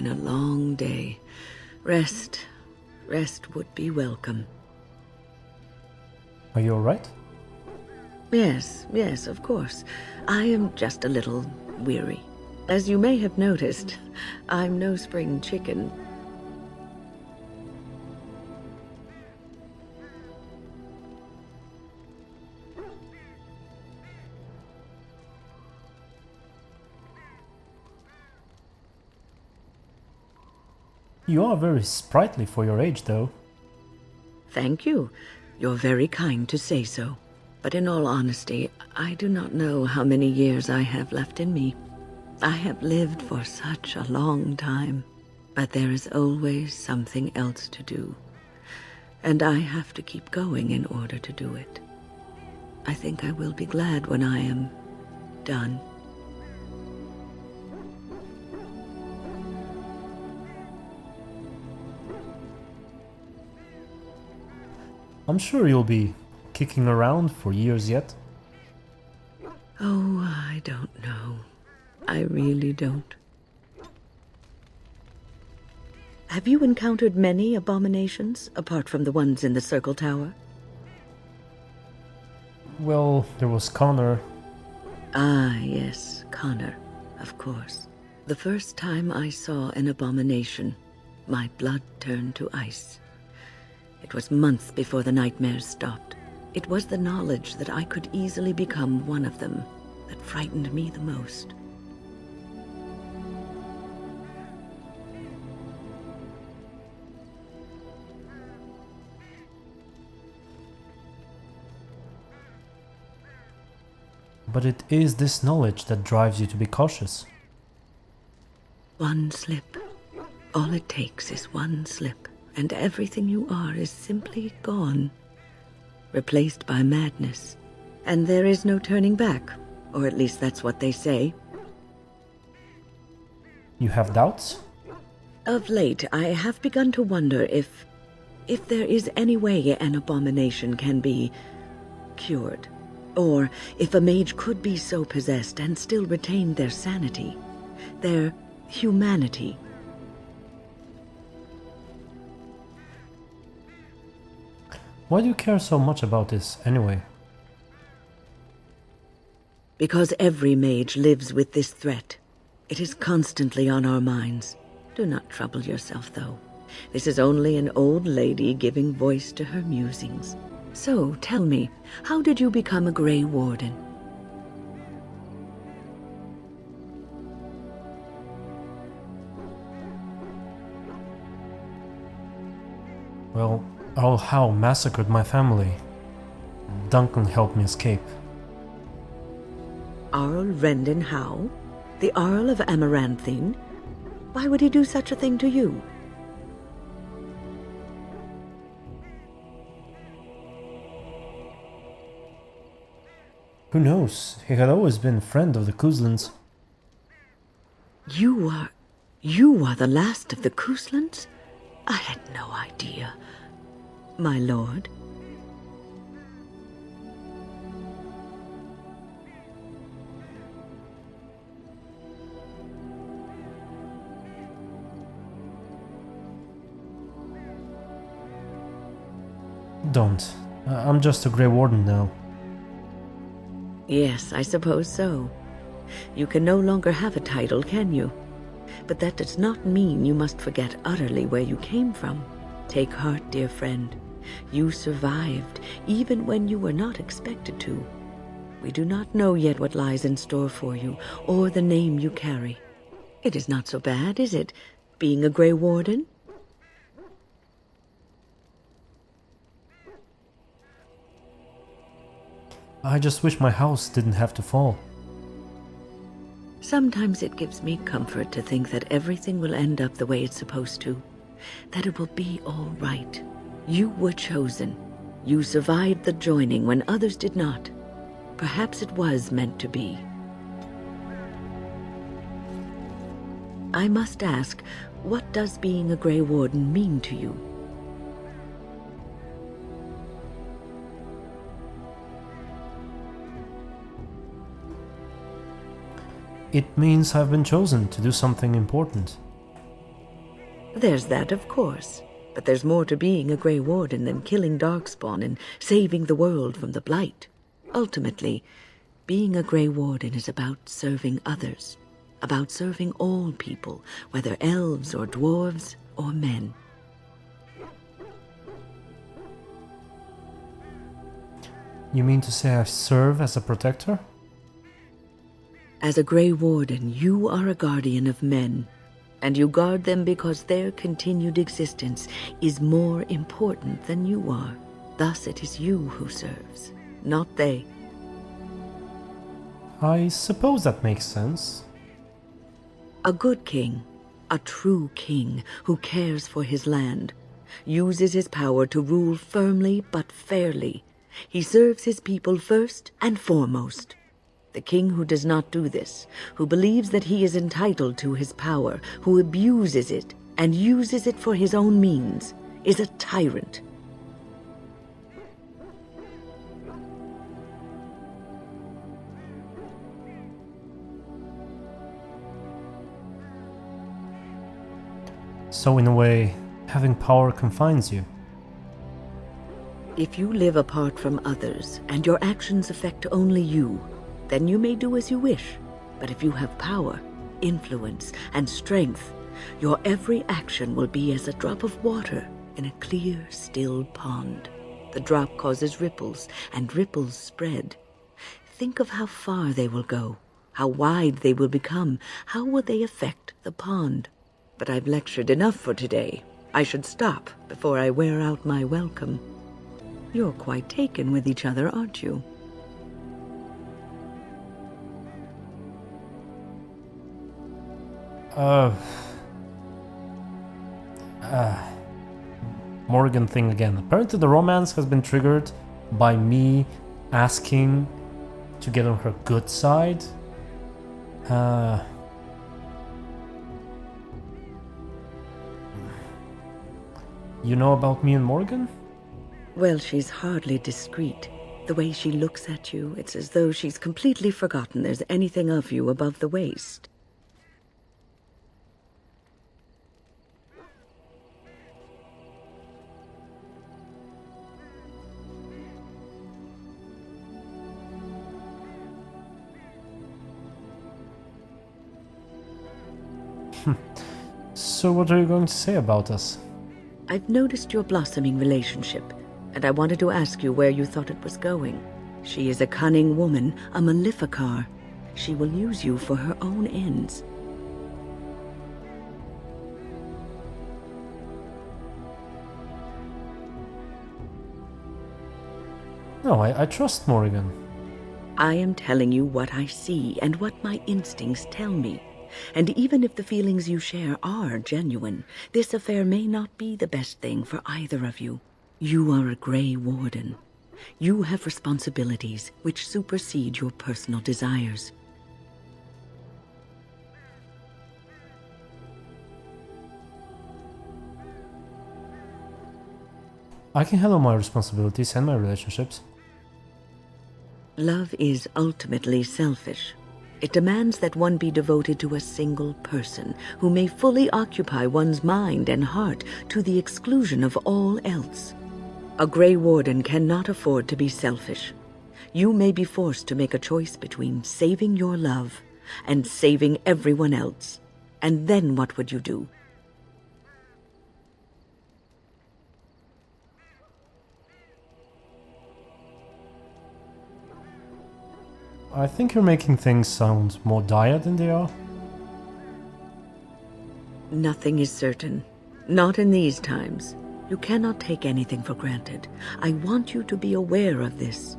been a long day. Rest would be welcome. Are you alright? Yes, of course. I am just a little weary. As you may have noticed, I'm no spring chicken. You are very sprightly for your age, though. Thank you. You're very kind to say so. But in all honesty, I do not know how many years I have left in me. I have lived for such a long time, but there is always something else to do. And I have to keep going in order to do it. I think I will be glad when I am done. I'm sure you'll be kicking around for years yet. Oh, I don't know. I really don't. Have you encountered many abominations, apart from the ones in the Circle Tower? Well, there was Connor. Ah, yes, Connor, of course. The first time I saw an abomination, my blood turned to ice. It was months before the nightmares stopped. It was the knowledge that I could easily become one of them that frightened me the most. But it is this knowledge that drives you to be cautious. One slip. All it takes is one slip, and everything you are is simply gone. Replaced by madness. And there is no turning back, or at least that's what they say. You have doubts? Of late, I have begun to wonder if there is any way an abomination can be cured. Or if a mage could be so possessed and still retain their sanity, their humanity. Why do you care so much about this, anyway? Because every mage lives with this threat. It is constantly on our minds. Do not trouble yourself, though. This is only an old lady giving voice to her musings. So, tell me, how did you become a Grey Warden? Well, Earl Howe massacred my family. Duncan helped me escape. Arl Rendon Howe? The Earl of Amaranthine? Why would he do such a thing to you? Who knows? He had always been a friend of the Kuzlins. You are the last of the Kuslans? I had no idea. My lord? Don't. I'm just a Grey Warden now. Yes, I suppose so. You can no longer have a title, can you? But that does not mean you must forget utterly where you came from. Take heart, dear friend. You survived, even when you were not expected to. We do not know yet what lies in store for you, or the name you carry. It is not so bad, is it, being a Grey Warden? I just wish my house didn't have to fall. Sometimes it gives me comfort to think that everything will end up the way it's supposed to. That it will be all right. You were chosen. You survived the joining when others did not. Perhaps it was meant to be. I must ask, what does being a Grey Warden mean to you? It means I've been chosen to do something important. There's that, of course. But there's more to being a Grey Warden than killing Darkspawn and saving the world from the Blight. Ultimately, being a Grey Warden is about serving others. About serving all people, whether elves or dwarves or men. You mean to say I serve as a protector? As a Grey Warden, you are a guardian of men, and you guard them because their continued existence is more important than you are. Thus it is you who serves, not they. I suppose that makes sense. A good king, a true king who cares for his land, uses his power to rule firmly but fairly. He serves his people first and foremost. The king who does not do this, who believes that he is entitled to his power, who abuses it and uses it for his own means, is a tyrant. So in a way, having power confines you. If you live apart from others and your actions affect only you, then you may do as you wish. But if you have power, influence, and strength, your every action will be as a drop of water in a clear, still pond. The drop causes ripples, and ripples spread. Think of how far they will go, how wide they will become, how will they affect the pond. But I've lectured enough for today. I should stop before I wear out my welcome. You're quite taken with each other, aren't you? Morgan thing again. Apparently the romance has been triggered by me asking to get on her good side. You know about me and Morgan? Well, she's hardly discreet. The way she looks at you, it's as though she's completely forgotten there's anything of you above the waist. So what are you going to say about us? I've noticed your blossoming relationship, and I wanted to ask you where you thought it was going. She is a cunning woman, a maleficar. She will use you for her own ends. No, I trust Morgan. I am telling you what I see and what my instincts tell me. And even if the feelings you share are genuine, this affair may not be the best thing for either of you. You are a Grey Warden. You have responsibilities which supersede your personal desires. I can handle my responsibilities and my relationships. Love is ultimately selfish. It demands that one be devoted to a single person who may fully occupy one's mind and heart to the exclusion of all else. A Grey Warden cannot afford to be selfish. You may be forced to make a choice between saving your love and saving everyone else. And then what would you do? I think you're making things sound more dire than they are. Nothing is certain. Not in these times. You cannot take anything for granted. I want you to be aware of this.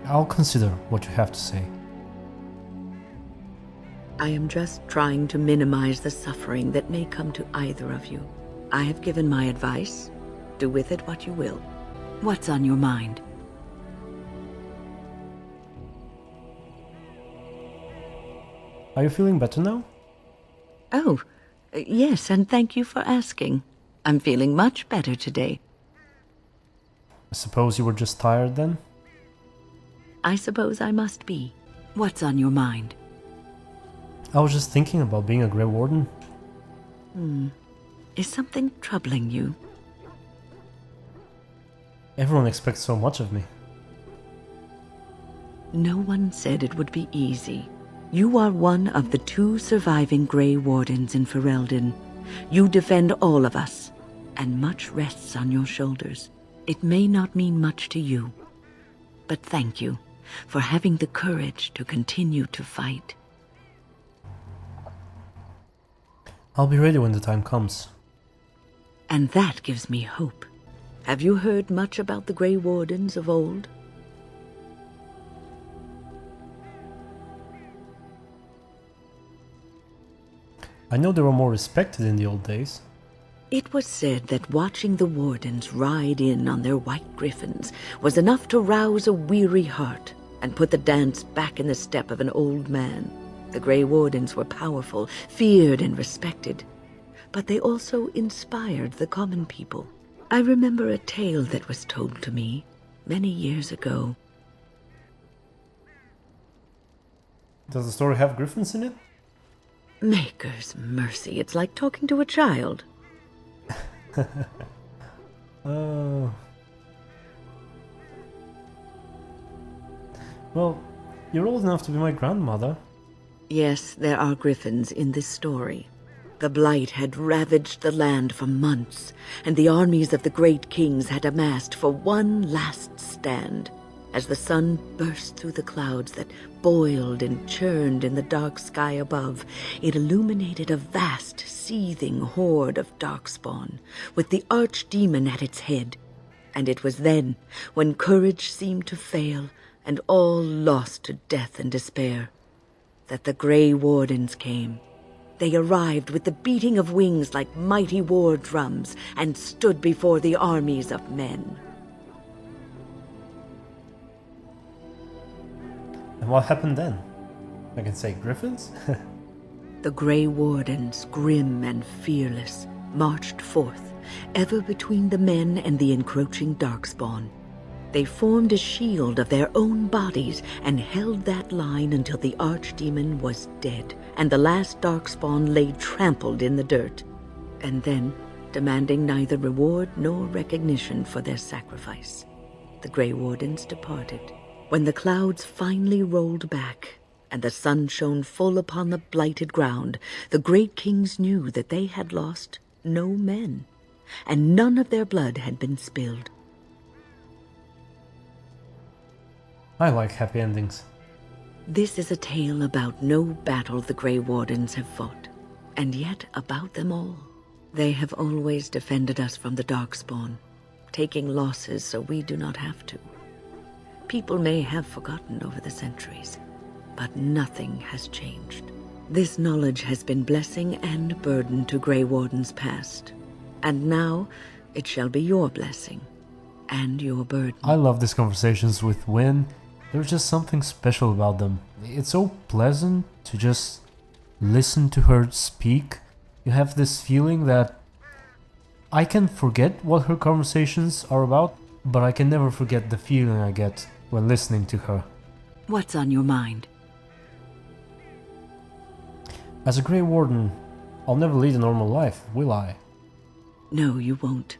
I'll consider what you have to say. I am just trying to minimize the suffering that may come to either of you. I have given my advice. Do with it what you will. What's on your mind? Are you feeling better now? Oh, yes, and thank you for asking. I'm feeling much better today. I suppose you were just tired then? I suppose I must be. What's on your mind? I was just thinking about being a Grey Warden. Is something troubling you? Everyone expects so much of me. No one said it would be easy. You are one of the 2 surviving Grey Wardens in Ferelden. You defend all of us, and much rests on your shoulders. It may not mean much to you, but thank you for having the courage to continue to fight. I'll be ready when the time comes. And that gives me hope. Have you heard much about the Grey Wardens of old? I know they were more respected in the old days. It was said that watching the Wardens ride in on their white griffins was enough to rouse a weary heart and put the dance back in the step of an old man. The Grey Wardens were powerful, feared and respected, but they also inspired the common people. I remember a tale that was told to me many years ago. Does the story have griffins in it? Maker's mercy, it's like talking to a child. Well, you're old enough to be my grandmother. Yes, there are griffins in this story. The blight had ravaged the land for months, and the armies of the great kings had amassed for one last stand. As the sun burst through the clouds that boiled and churned in the dark sky above, it illuminated a vast, seething horde of darkspawn, with the archdemon at its head. And it was then, when courage seemed to fail, and all lost to death and despair, that the Grey Wardens came. They arrived with the beating of wings like mighty war drums, and stood before the armies of men. And what happened then? I can say griffins? The Grey Wardens, grim and fearless, marched forth, ever between the men and the encroaching darkspawn. They formed a shield of their own bodies and held that line until the archdemon was dead, and the last darkspawn lay trampled in the dirt. And then, demanding neither reward nor recognition for their sacrifice, the Grey Wardens departed. When the clouds finally rolled back and the sun shone full upon the blighted ground, the great kings knew that they had lost no men, and none of their blood had been spilled. I like happy endings. This is a tale about no battle the Grey Wardens have fought, and yet about them all. They have always defended us from the Darkspawn, taking losses so we do not have to. People may have forgotten over the centuries, but nothing has changed. This knowledge has been blessing and burden to Grey Wardens past, and now it shall be your blessing and your burden. I love these conversations with Wynne. There's just something special about them. It's so pleasant to just listen to her speak. You have this feeling that I can forget what her conversations are about, but I can never forget the feeling I get when listening to her. What's on your mind? As a Grey Warden, I'll never lead a normal life, will I? No, you won't.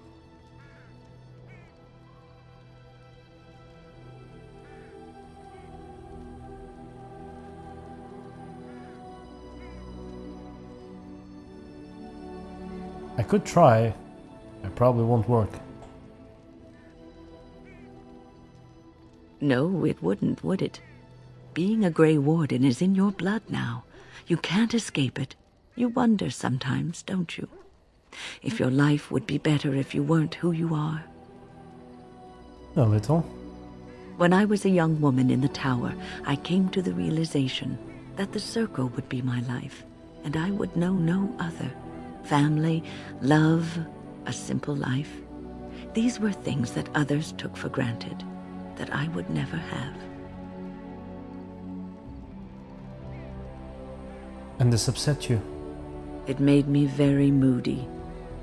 I could try. It probably won't work. No, it wouldn't, would it? Being a Grey Warden is in your blood now. You can't escape it. You wonder sometimes, don't you? If your life would be better if you weren't who you are. A little. When I was a young woman in the tower, I came to the realization that the circle would be my life, and I would know no other. Family, love, a simple life. These were things that others took for granted, that I would never have. And this upset you? It made me very moody.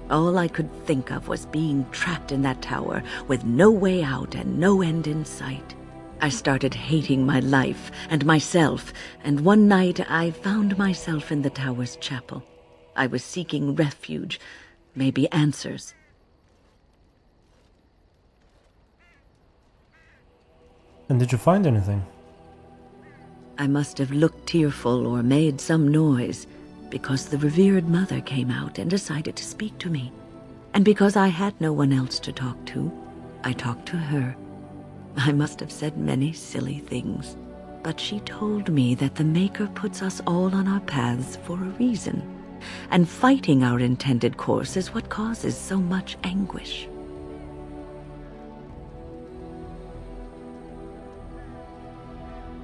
All I could think of was being trapped in that tower with no way out and no end in sight. I started hating my life and myself, and one night I found myself in the tower's chapel. I was seeking refuge, maybe answers. And did you find anything? I must have looked tearful or made some noise, because the revered mother came out and decided to speak to me. And because I had no one else to talk to, I talked to her. I must have said many silly things, but she told me that the Maker puts us all on our paths for a reason, and fighting our intended course is what causes so much anguish.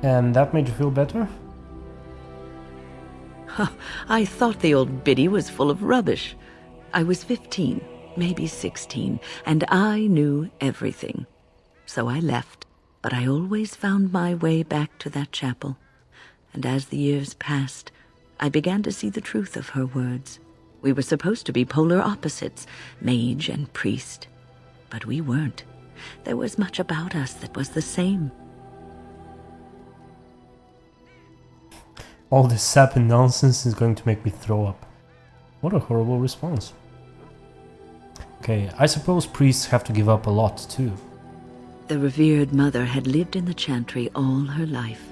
And that made you feel better? I thought the old biddy was full of rubbish. I was 15, maybe 16, and I knew everything. So I left, but I always found my way back to that chapel. And as the years passed, I began to see the truth of her words. We were supposed to be polar opposites, mage and priest. But we weren't. There was much about us that was the same. All this sap and nonsense is going to make me throw up. What a horrible response. Okay, I suppose priests have to give up a lot too. The revered mother had lived in the chantry all her life,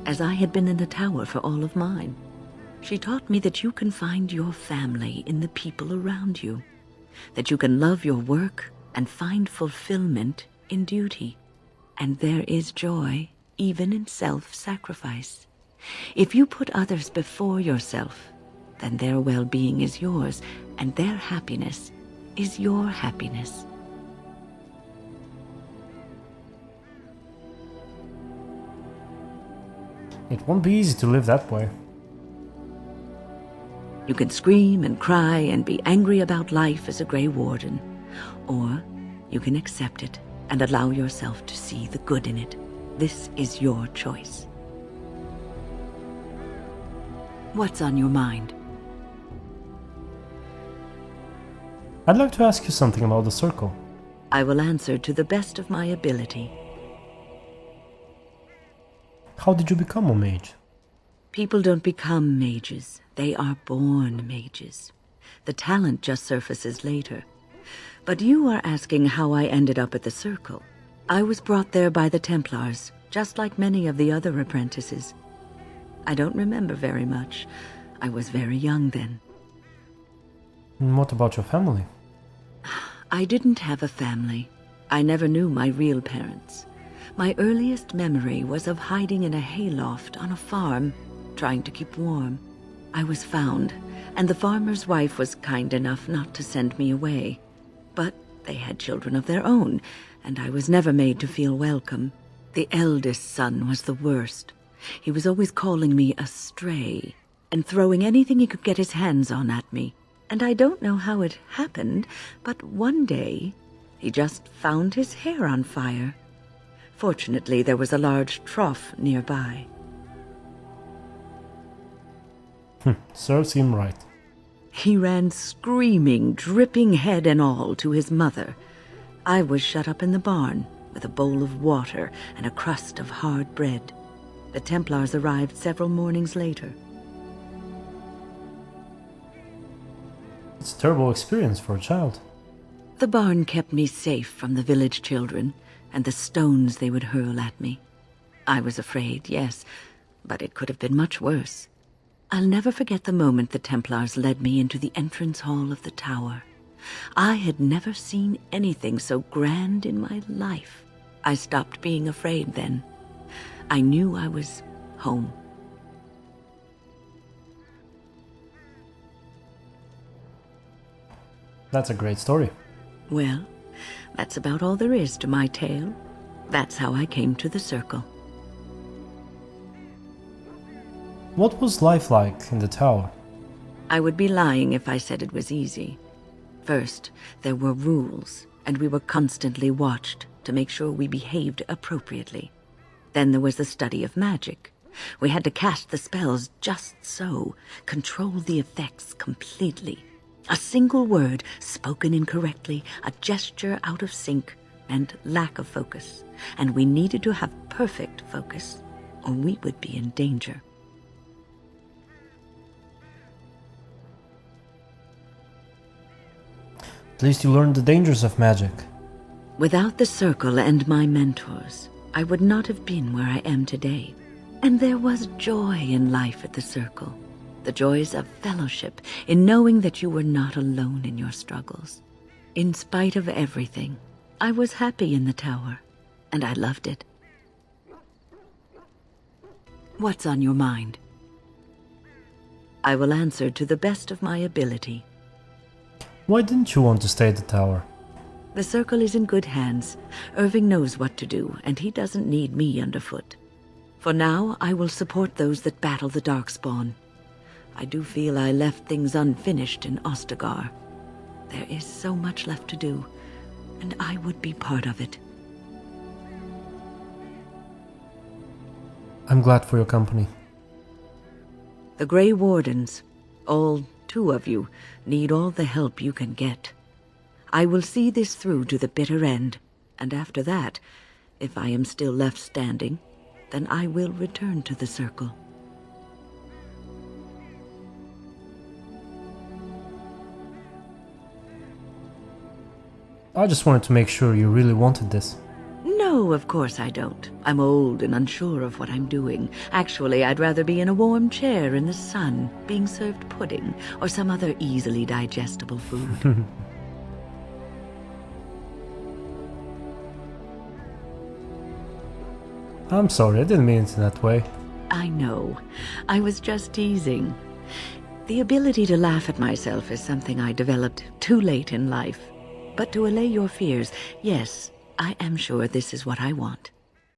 as I had been in the tower for all of mine. She taught me that you can find your family in the people around you, that you can love your work and find fulfillment in duty, and there is joy even in self-sacrifice. If you put others before yourself, then their well-being is yours, and their happiness is your happiness. It won't be easy to live that way. You can scream and cry and be angry about life as a Grey Warden, or you can accept it and allow yourself to see the good in it. This is your choice. What's on your mind? I'd like to ask you something about the circle. I will answer to the best of my ability. How did you become a mage? People don't become mages. They are born mages. The talent just surfaces later. But you are asking how I ended up at the circle. I was brought there by the Templars, just like many of the other apprentices. I don't remember very much. I was very young then. And what about your family? I didn't have a family. I never knew my real parents. My earliest memory was of hiding in a hayloft on a farm, trying to keep warm. I was found, and the farmer's wife was kind enough not to send me away. But they had children of their own, and I was never made to feel welcome. The eldest son was the worst. He was always calling me a stray, and throwing anything he could get his hands on at me. And I don't know how it happened, but one day, he just found his hair on fire. Fortunately, there was a large trough nearby. Serves him right. He ran screaming, dripping head and all, to his mother. I was shut up in the barn with a bowl of water and a crust of hard bread. The Templars arrived several mornings later. It's a terrible experience for a child. The barn kept me safe from the village children and the stones they would hurl at me. I was afraid, yes, but it could have been much worse. I'll never forget the moment the Templars led me into the entrance hall of the tower. I had never seen anything so grand in my life. I stopped being afraid then. I knew I was home. That's a great story. Well, that's about all there is to my tale. That's how I came to the circle. What was life like in the tower? I would be lying if I said it was easy. First, there were rules, and we were constantly watched to make sure we behaved appropriately. Then there was the study of magic. We had to cast the spells just so, control the effects completely. A single word spoken incorrectly, a gesture out of sync, and lack of focus, and we needed to have perfect focus, or we would be in danger. At least you learned the dangers of magic. Without the circle and my mentors, I would not have been where I am today. And there was joy in life at the circle. The joys of fellowship, in knowing that you were not alone in your struggles. In spite of everything, I was happy in the tower, and I loved it. What's on your mind? I will answer to the best of my ability. Why didn't you want to stay at the tower? The circle is in good hands. Irving knows what to do, and he doesn't need me underfoot. For now, I will support those that battle the Darkspawn. I do feel I left things unfinished in Ostagar. There is so much left to do, and I would be part of it. I'm glad for your company. The Grey Wardens, all 2 of you, need all the help you can get. I will see this through to the bitter end, and after that, if I am still left standing, then I will return to the circle. I just wanted to make sure you really wanted this. No, of course I don't. I'm old and unsure of what I'm doing. Actually, I'd rather be in a warm chair in the sun, being served pudding, or some other easily digestible food. I'm sorry, I didn't mean it in that way. I know. I was just teasing. The ability to laugh at myself is something I developed too late in life. But to allay your fears, yes, I am sure this is what I want.